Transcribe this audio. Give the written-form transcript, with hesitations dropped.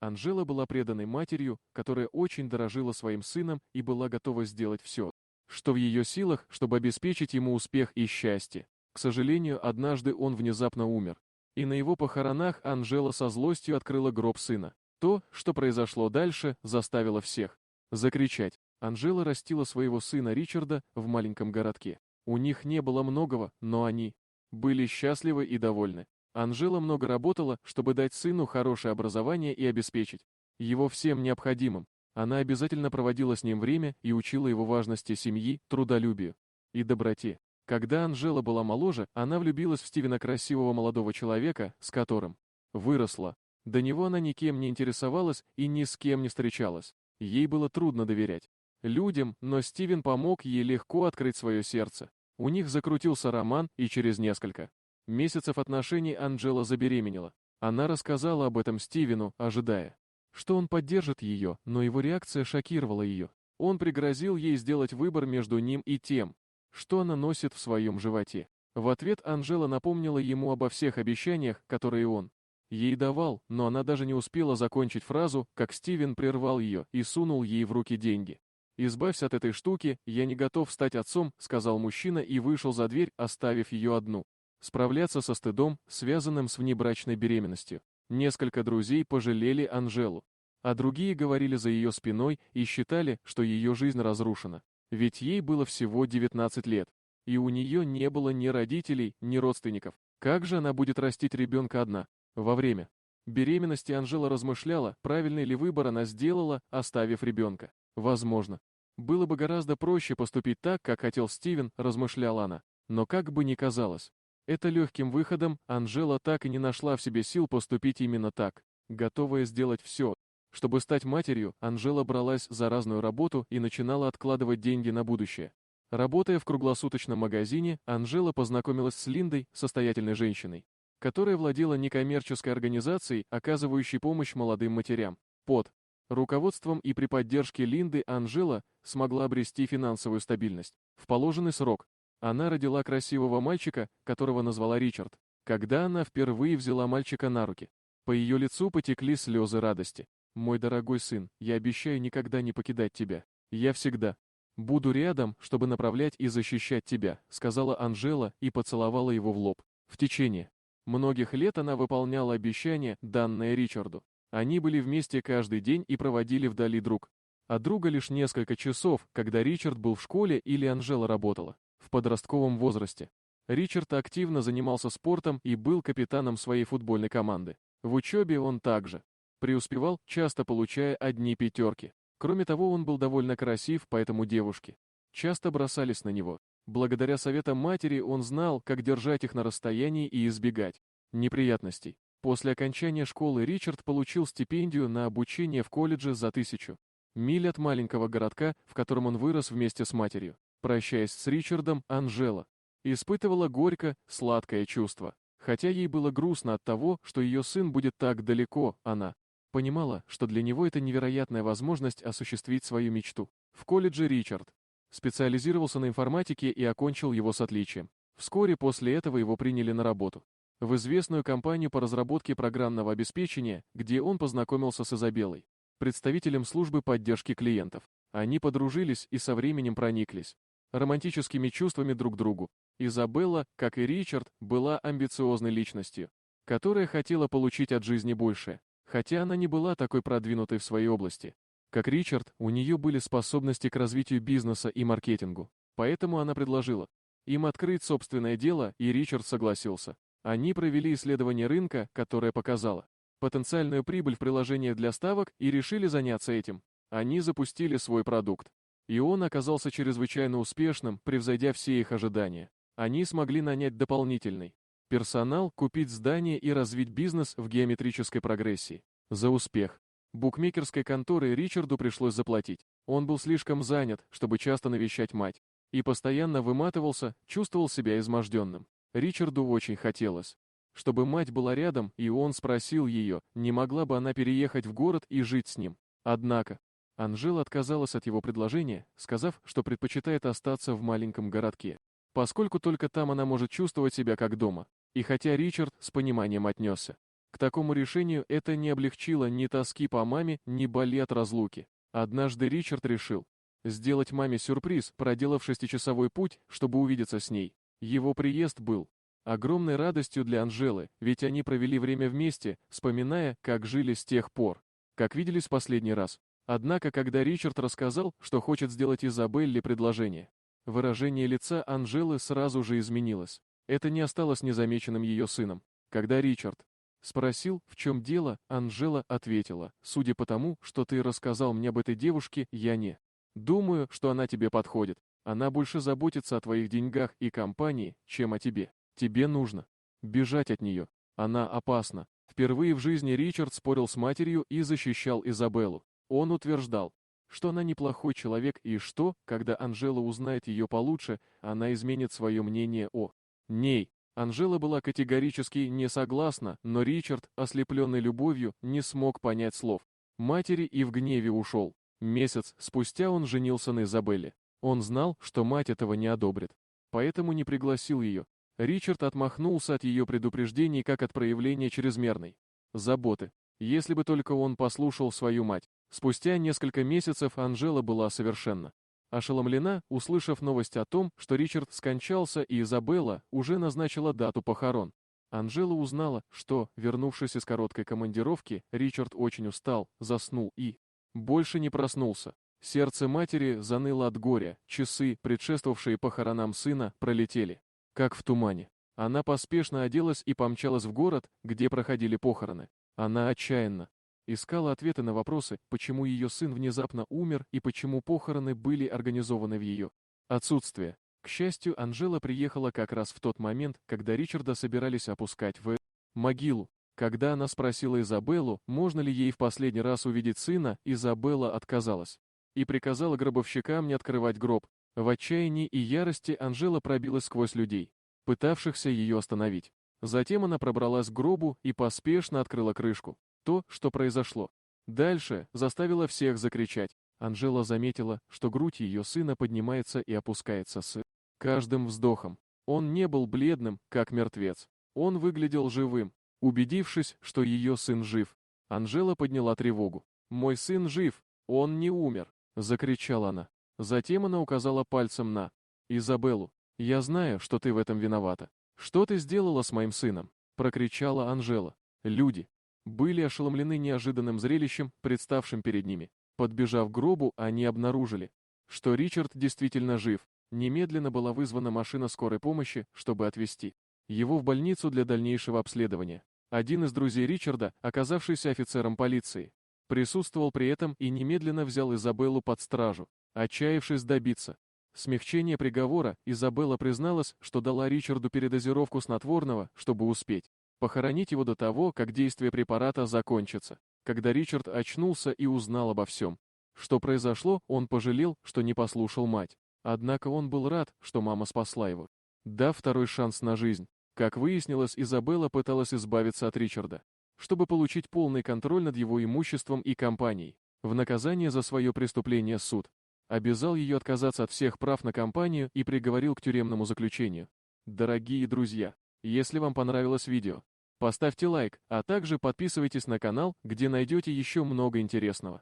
Анжела была преданной матерью, которая очень дорожила своим сыном и была готова сделать все, что в ее силах, чтобы обеспечить ему успех и счастье. К сожалению, однажды он внезапно умер. И на его похоронах Анжела со злостью открыла гроб сына. То, что произошло дальше, заставило всех закричать. Анжела растила своего сына Ричарда в маленьком городке. У них не было многого, но они были счастливы и довольны. Анжела много работала, чтобы дать сыну хорошее образование и обеспечить его всем необходимым. Она обязательно проводила с ним время и учила его важности семьи, трудолюбию и доброте. Когда Анжела была моложе, она влюбилась в Стивена, красивого молодого человека, с которым выросла. До него она никем не интересовалась и ни с кем не встречалась. Ей было трудно доверять людям, но Стивен помог ей легко открыть свое сердце. У них закрутился роман, и через несколько месяцев отношений Анжела забеременела. Она рассказала об этом Стивену, ожидая, что он поддержит ее, но его реакция шокировала ее. Он пригрозил ей сделать выбор между ним и тем, что она носит в своем животе. В ответ Анжела напомнила ему обо всех обещаниях, которые он ей давал, но она даже не успела закончить фразу, как Стивен прервал ее и сунул ей в руки деньги. «Избавься от этой штуки, я не готов стать отцом», — сказал мужчина и вышел за дверь, оставив ее одну. Справляться со стыдом, связанным с внебрачной беременностью. Несколько друзей пожалели Анжелу, а другие говорили за ее спиной и считали, что ее жизнь разрушена. Ведь ей было всего 19 лет, и у нее не было ни родителей, ни родственников. Как же она будет растить ребенка одна? Во время беременности Анжела размышляла, правильный ли выбор она сделала, оставив ребенка. Возможно, было бы гораздо проще поступить так, как хотел Стивен, размышляла она. Но как бы ни казалось, это легким выходом Анжела так и не нашла в себе сил поступить именно так. Готовая сделать все, чтобы стать матерью, Анжела бралась за разную работу и начинала откладывать деньги на будущее. Работая в круглосуточном магазине, Анжела познакомилась с Линдой, состоятельной женщиной, которая владела некоммерческой организацией, оказывающей помощь молодым матерям. Под руководством и при поддержке Линды Анжела смогла обрести финансовую стабильность. В положенный срок она родила красивого мальчика, которого назвала Ричард. Когда она впервые взяла мальчика на руки, по ее лицу потекли слезы радости. «Мой дорогой сын, я обещаю никогда не покидать тебя. Я всегда буду рядом, чтобы направлять и защищать тебя», сказала Анжела и поцеловала его в лоб. В течение многих лет она выполняла обещание, данное Ричарду. Они были вместе каждый день и проводили вдали друг от друга лишь несколько часов, когда Ричард был в школе или Анжела работала. В подростковом возрасте Ричард активно занимался спортом и был капитаном своей футбольной команды. В учебе он также преуспевал, часто получая одни пятерки. Кроме того, он был довольно красив, поэтому девушки часто бросались на него. Благодаря советам матери он знал, как держать их на расстоянии и избегать неприятностей. После окончания школы Ричард получил стипендию на обучение в колледже за 1000 миль от маленького городка, в котором он вырос вместе с матерью. Прощаясь с Ричардом, Анжела испытывала горько-сладкое чувство. Хотя ей было грустно от того, что ее сын будет так далеко, она понимала, что для него это невероятная возможность осуществить свою мечту. В колледже Ричард специализировался на информатике и окончил его с отличием. Вскоре после этого его приняли на работу в известную компанию по разработке программного обеспечения, где он познакомился с Изабеллой, представителем службы поддержки клиентов. Они подружились и со временем прониклись романтическими чувствами друг к другу. Изабелла, как и Ричард, была амбициозной личностью, которая хотела получить от жизни большее. Хотя она не была такой продвинутой в своей области, как Ричард, у нее были способности к развитию бизнеса и маркетингу. Поэтому она предложила им открыть собственное дело, и Ричард согласился. Они провели исследование рынка, которое показало потенциальную прибыль в приложениях для ставок и решили заняться этим. Они запустили свой продукт. И он оказался чрезвычайно успешным, превзойдя все их ожидания. Они смогли нанять дополнительный персонал, купить здание и развить бизнес в геометрической прогрессии. За успех букмекерской конторы Ричарду пришлось заплатить. Он был слишком занят, чтобы часто навещать мать, и постоянно выматывался, чувствовал себя изможденным. Ричарду очень хотелось, чтобы мать была рядом, и он спросил ее, не могла бы она переехать в город и жить с ним. Однако Анжела отказалась от его предложения, сказав, что предпочитает остаться в маленьком городке, поскольку только там она может чувствовать себя как дома. И хотя Ричард с пониманием отнесся К такому решению это не облегчило ни тоски по маме, ни боли от разлуки. Однажды Ричард решил сделать маме сюрприз, проделав 6-часовой путь, чтобы увидеться с ней. Его приезд был огромной радостью для Анжелы, ведь они провели время вместе, вспоминая, как жили с тех пор, как виделись в последний раз. Однако, когда Ричард рассказал, что хочет сделать Изабелле предложение, выражение лица Анжелы сразу же изменилось. Это не осталось незамеченным ее сыном. Когда Ричард спросил, в чем дело, Анжела ответила: «Судя по тому, что ты рассказал мне об этой девушке, я не думаю, что она тебе подходит. Она больше заботится о твоих деньгах и компании, чем о тебе. Тебе нужно бежать от нее. Она опасна». Впервые в жизни Ричард спорил с матерью и защищал Изабеллу. Он утверждал, что она неплохой человек и что, когда Анжела узнает ее получше, она изменит свое мнение о ней. Анжела была категорически не согласна, но Ричард, ослепленный любовью, не смог понять слов матери и в гневе ушел. Месяц спустя он женился на Изабелле. Он знал, что мать этого не одобрит, поэтому не пригласил ее. Ричард отмахнулся от ее предупреждений как от проявления чрезмерной заботы. Если бы только он послушал свою мать. Спустя несколько месяцев Анжела была совершенно ошеломлена, услышав новость о том, что Ричард скончался и Изабелла уже назначила дату похорон. Анжела узнала, что, вернувшись из короткой командировки, Ричард очень устал, заснул и больше не проснулся. Сердце матери заныло от горя, часы, предшествовавшие похоронам сына, пролетели как в тумане. Она поспешно оделась и помчалась в город, где проходили похороны. Она отчаянно искала ответы на вопросы, почему ее сын внезапно умер и почему похороны были организованы в ее отсутствие. К счастью, Анжела приехала как раз в тот момент, когда Ричарда собирались опускать в могилу. Когда она спросила Изабеллу, можно ли ей в последний раз увидеть сына, Изабелла отказалась и приказала гробовщикам не открывать гроб. В отчаянии и ярости Анжела пробилась сквозь людей, пытавшихся ее остановить. Затем она пробралась к гробу и поспешно открыла крышку. То, что произошло дальше, заставило всех закричать. Анжела заметила, что грудь ее сына поднимается и опускается с каждым вздохом. Он не был бледным, как мертвец. Он выглядел живым. Убедившись, что ее сын жив, Анжела подняла тревогу. «Мой сын жив! Он не умер!» — закричала она. Затем она указала пальцем на Изабеллу. «Я знаю, что ты в этом виновата. Что ты сделала с моим сыном?» — прокричала Анжела. Люди были ошеломлены неожиданным зрелищем, представшим перед ними. Подбежав к гробу, они обнаружили, что Ричард действительно жив. Немедленно была вызвана машина скорой помощи, чтобы отвезти его в больницу для дальнейшего обследования. Один из друзей Ричарда, оказавшийся офицером полиции, присутствовал при этом и немедленно взял Изабеллу под стражу. Отчаявшись добиться смягчения приговора, Изабелла призналась, что дала Ричарду передозировку снотворного, чтобы успеть похоронить его до того, как действие препарата закончится. Когда Ричард очнулся и узнал обо всем, что произошло, он пожалел, что не послушал мать. Однако он был рад, что мама спасла его, дав второй шанс на жизнь. Как выяснилось, Изабелла пыталась избавиться от Ричарда, чтобы получить полный контроль над его имуществом и компанией. В наказание за свое преступление суд обязал ее отказаться от всех прав на компанию и приговорил к тюремному заключению. Дорогие друзья, если вам понравилось видео, поставьте лайк, а также подписывайтесь на канал, где найдете еще много интересного.